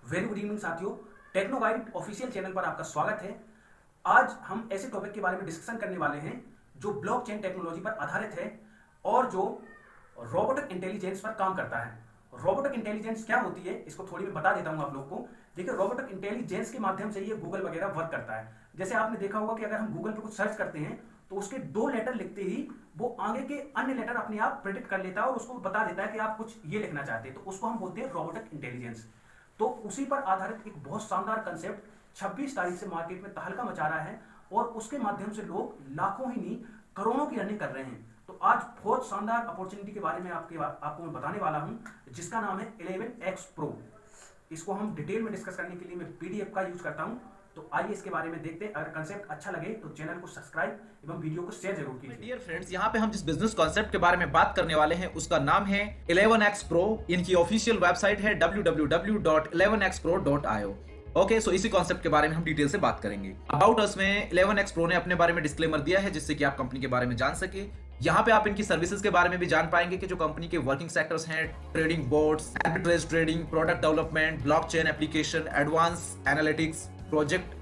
Very good evening साथियों। Techno guide official channel पर आपका स्वागत है। आज हम ऐसे टॉपिक के बारे में डिस्कशन करने वाले हैं जो ब्लॉकचेन टेक्नोलॉजी पर आधारित है और जो रोबोटिक इंटेलिजेंस पर काम करता है। रोबोटिक इंटेलिजेंस क्या होती है इसको थोड़ी मैं बता देता हूं आप लोग को। देखिए, रोबोटिक इंटेलिजेंस के माध्यम से ये गूगल वगैरह वर्क करता है। जैसे आपने देखा होगा कि अगर हम गूगल पर कुछ सर्च करते हैं तो उसके 2 लेटर लिखते ही वो आगे के अन्य लेटर अपने आप प्रेडिक्ट कर लेता है और उसको बता देता है कि आप कुछ ये लिखना चाहते हैं, तो उसको हम बोलते हैं रोबोटिक इंटेलिजेंस। तो उसी पर आधारित एक बहुत शानदार कंसेप्ट 26 तारीख से मार्केट में तहलका मचा रहा है और उसके माध्यम से लोग लाखों ही नहीं करोड़ों की अर्निंग कर रहे हैं। तो आज बहुत शानदार अपॉर्चुनिटी के बारे में आपको मैं बताने वाला हूं, जिसका नाम है 11x Pro। इसको हम डिटेल में डिस्कस करने के लिए मैं पीडीएफ का यूज करता हूं। तो आइए इसके बारे में देखते हैं। अगर कंसेप्ट अच्छा लगे तो चैनल को सब्सक्राइब एवं वीडियो को शेयर जरूर कीजिए। डियर फ्रेंड्स, यहाँ पे हम जिस बिजनेस कॉन्सेप्ट के बारे में बात करने वाले हैं उसका नाम है 11x Pro। इनकी ऑफिशियल वेबसाइट है www.11xpro.io। ओके, सो इसी कॉन्सेप्ट के बारे में हम डिटेल से बात करेंगे। अबाउट अस में 11x Pro ने अपने बारे में डिस्क्लेमर दिया है जिससे कि आप कंपनी के बारे में जान सके। यहाँ पे आप इनकी सर्विसेज के बारे में भी जान पाएंगे कि जो कंपनी के वर्किंग सेक्टर्स हैं, trading boards, arbitrage trading, product development, blockchain application, advance analytics, project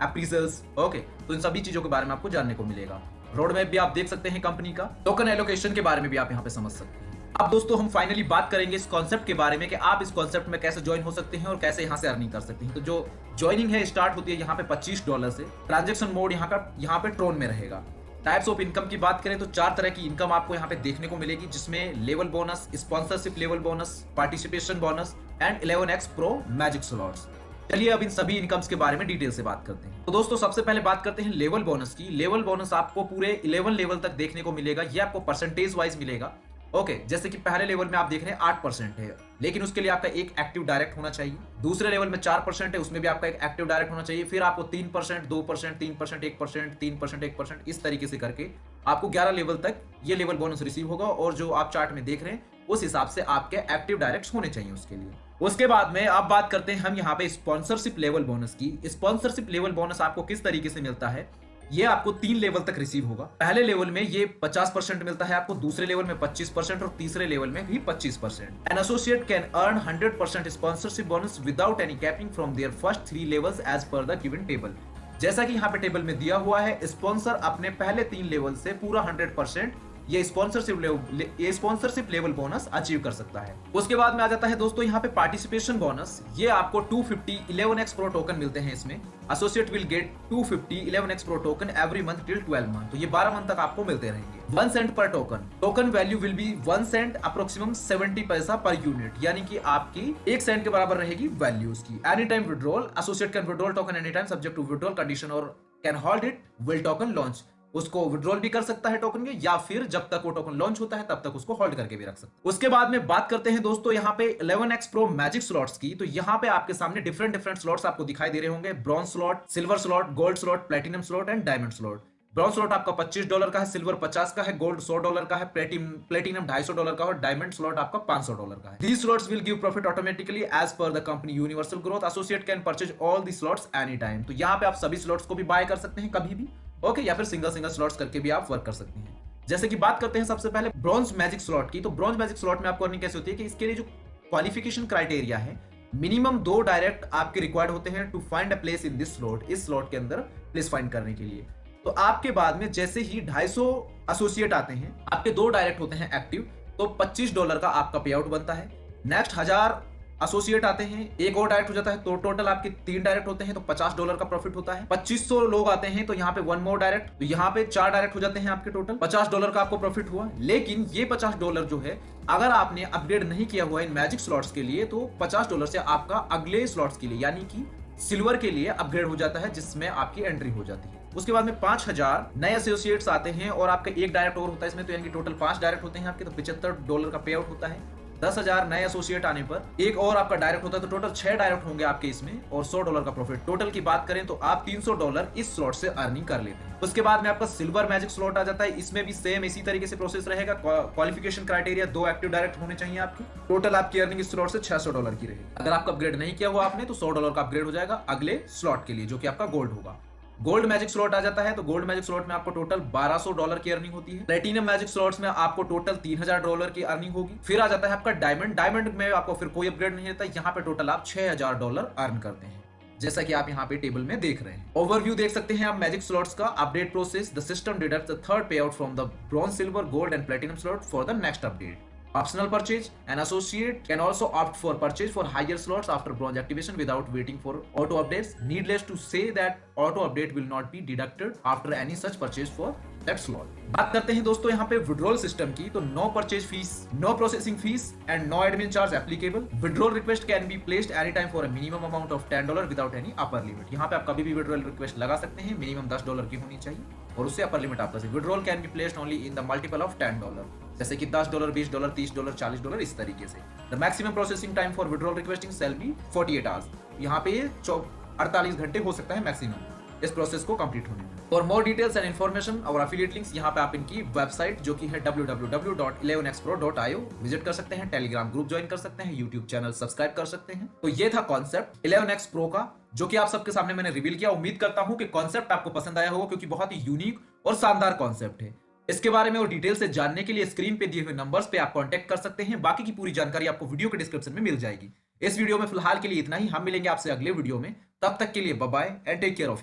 appraisals. Okay, तो इन सभी चीजों के बारे में आपको जानने को मिलेगा। रोड मैप भी आप देख सकते हैं कंपनी का। टोकन एलोकेशन के बारे में भी आप यहाँ पे समझ सकते हैं। अब दोस्तों, हम फाइनली बात करेंगे इस कॉन्सेप्ट के बारे में कि आप इस कॉन्सेप्ट में कैसे ज्वाइन हो सकते हैं और कैसे यहाँ से अर्निंग कर सकते हैं। तो जो ज्वाइनिंग है स्टार्ट होती है यहाँ पे $25 से। ट्रांजेक्शन मोड यहाँ पे ट्रोन में रहेगा। टाइप्स ऑफ इनकम की बात करें तो 4 तरह की इनकम आपको यहाँ पे देखने को मिलेगी, जिसमें level bonus, sponsorship level bonus, participation bonus and 11x Pro magic slots. चलिए अब इन सभी इनकम्स के बारे में डिटेल से बात करते हैं। तो दोस्तों, सबसे पहले बात करते हैं लेवल बोनस की। लेवल बोनस आपको पूरे 11 लेवल तक देखने को मिलेगा। ये आपको परसेंटेज वाइज मिलेगा। ओके, जैसे कि पहले लेवल में आप देख रहे हैं 8% है, लेकिन उसके लिए आपका एक एक्टिव डायरेक्ट होना चाहिए। दूसरे लेवल में 4% है, उसमें भी आपका एक एक्टिव डायरेक्ट होना चाहिए। फिर आपको 3%, 2%, 3%, 1%, 3%, 1%, इस तरीके से करके आपको 11 लेवल तक ये लेवल बोनस रिसीव होगा। और जो आप चार्ट में देख रहे हैं उस हिसाब से आपके एक्टिव डायरेक्ट होने चाहिए उसके लिए। उसके बाद में आप बात करते हैं हम यहाँ पे स्पॉन्सरशिप लेवल बोनस की। स्पॉन्सरशिप लेवल बोनस आपको किस तरीके से मिलता है, ये आपको 3 लेवल तक रिसीव होगा। पहले लेवल में ये 50% मिलता है आपको, दूसरे लेवल में 25% और तीसरे लेवल में भी 25%। An associate can earn 100% sponsorship bonus without any capping from their first 3 levels as per the given table. जैसा कि यहाँ पे टेबल में दिया हुआ है, स्पॉन्सर अपने पहले 3 लेवल से पूरा 100% ये स्पॉन्सरशिप लेवल बोनस अचीव कर सकता है। उसके बाद में आ जाता है दोस्तों यहाँ पे पार्टिसिपेशन बोनस। ये आपको 250 11x Pro टोकन मिलते हैं इसमें। Associate will get 250 11x Pro token every month till 12 month. तो ये 12 मंथ तक आपको मिलते रहेंगे। 1 सेंट पर token. Token value will be 1 cent, approximate 70 पैसा पर यूनिट, यानी कि आपकी 1 सेंट के बराबर रहेगी वैल्यू उसकी। Any time withdrawal, associate can withdrawal token any time subject to withdrawal condition और can hold it will token launch. उसको विड्रॉल भी कर सकता है टोकन के, या फिर जब तक वो टोकन लॉन्च होता है तब तक उसको होल्ड करके भी रख सकता है। उसके बाद में बात करते हैं दोस्तों यहाँ पे 11x Pro मैजिक स्लॉट्स की। तो यहाँ पे आपके सामने डिफरेंट स्लॉट्स आपको दिखाई दे रहे होंगे। Bronze slot, silver slot, gold slot, platinum slot and diamond slot. Bronze slot आपका $25 का है, सिल्वर 50 का है, गोल्ड $100 का है, प्लेटिनम $250 का और डायमंड स्लॉट आपका $500 का है। These slots will give profit automatically as per the company universal growth. Associate can purchase all the slots anytime. तो यहाँ पे आप सभी स्लॉट्स को भी बाय कर सकते हैं कभी भी। ओके, या फिर सिंगल स्लॉट्स करके भी आप वर्क कर सकते हैं। जैसे कि बात करते हैं सबसे पहले ब्रॉन्ज मैजिक स्लॉट की। तो ब्रॉन्ज मैजिक स्लॉट में आपको अर्निंग कैसे होती है कि इसके लिए जो क्वालिफिकेशन क्राइटेरिया है, मिनिमम 2 डायरेक्ट आपके रिक्वायर्ड होते हैं to find a place in this slot. इस स्लॉट के अंदर प्लेस फाइंड करने के लिए। तो आपके बाद में जैसे ही 250 एसोसिएट आते हैं, आपके 2 डायरेक्ट होते हैं एक्टिव, तो $25 का आपका पे आउट बनता है। नेक्स्ट 1000 एसोसिएट आते हैं, एक और डायरेक्ट हो जाता है, तो टोटल आपके 3 डायरेक्ट होते हैं, तो $50 का प्रॉफिट होता है। 2500 लोग आते हैं तो यहाँ पे 1 मोर डायरेक्ट, तो यहाँ पे 4 डायरेक्ट हो जाते हैं आपके, टोटल $50 का आपको प्रॉफिट हुआ। लेकिन ये $50 जो है, अगर आपने अपग्रेड नहीं किया हुआ इन मैजिक स्लॉट्स के लिए, तो $50 से आपका अगले स्लॉट्स के लिए यानी कि सिल्वर के लिए अपग्रेड हो जाता है, जिसमें आपकी एंट्री हो जाती है। उसके बाद में 5000 नए एसोसिएट्स आते हैं और आपका एक डायरेक्ट और होता है इसमें, तो यानी कि टोटल 5 डायरेक्ट होते हैं आपके, तो $75 का पे आउट होता है। 10,000 नए एसोसिएट आने पर एक और आपका डायरेक्ट होता है, तो टोटल 6 डायरेक्ट होंगे आपके इसमें और $100 का प्रॉफिट। टोटल की बात करें तो आप $300 इस स्लॉट से अर्निंग कर लेते हैं। उसके बाद में आपका सिल्वर मैजिक स्लॉट आ जाता है। इसमें भी सेम इसी तरीके से प्रोसेस रहेगा। क्वालिफिकेशन क्राइटेरिया 2 एक्टिव डायरेक्ट होने चाहिए आपकी। टोटल आपकी अर्निंग इस स्लॉट से $600 की रहेगी। अगर आपका अपग्रेड नहीं किया हुआ आपने, तो $100 का अपग्रेड हो जाएगा अगले स्लॉट के लिए, जो कि आपका गोल्ड होगा। गोल्ड मैजिक स्लॉट आ जाता है तो गोल्ड मैजिक स्लॉट में आपको टोटल $1200 की अर्निंग होती है। प्लेटिनम मैजिक स्लॉट्स में आपको टोटल $3000 की अर्निंग होगी। फिर आ जाता है आपका डायमंड। डायमंड में आपको फिर कोई अपग्रेड नहीं रहता, यहाँ पे टोटल आप $6000 अर्न करते हैं, जैसा कि आप यहाँ पे टेबल में देख रहे हैं। ओवरव्यू देख सकते हैं आप मैजिक स्लॉट्स का। Update process, the system deducts the third pay out from the bronze, silver, gold and platinum slot for the next update. Optional purchase. An associate can also opt for purchase for higher slots after bronze activation without waiting for auto updates. Needless to say that auto update will not be deducted after any such purchase for that slot. बात करते हैं दोस्तों यहाँ पे withdrawal system की, तो no purchase fee, no processing fee and no admin charge applicable. Withdrawal request can be placed any time for a minimum amount of $10 without any upper limit. यहाँ पे आप कभी भी विड्रॉल रिक्वेस्ट लगा सकते हैं, मिनिमम $10 की होनी चाहिए और उससे अपर लिमिट आपका। Withdrawal can be placed only in the multiple of $10, जैसे कि $10, $20, $30, $40, इस तरीके से। The maximum processing time for withdrawal requesting shall be 48 hours. यहाँ पे 48 घंटे हो सकता है मैक्सिमम इस प्रोसेस को कंप्लीट होने में। For more details and information और एफिलिएट लिंक्स, यहाँ पे आप इनकी वेबसाइट जो कि है www.11xpro.io विजिट कर सकते हैं, टेलीग्राम ग्रुप ज्वाइन कर सकते हैं, यूट्यूब चैनल सब्सक्राइब कर सकते हैं। तो ये था कॉन्सेप्ट 11x Pro का, जो कि आप सबके सामने मैंने रिवील किया। उम्मीद करता हूं कि कॉन्सेप्ट आपको पसंद आया होगा, क्योंकि बहुत ही यूनिक और शानदार कॉन्सेप्ट है। इसके बारे में और डिटेल से जानने के लिए स्क्रीन पे दिए हुए नंबर्स पे आप कांटेक्ट कर सकते हैं। बाकी की पूरी जानकारी आपको वीडियो के डिस्क्रिप्शन में मिल जाएगी। इस वीडियो में फिलहाल के लिए इतना ही। हम मिलेंगे आपसे अगले वीडियो में, तब तक के लिए bye bye and take care of.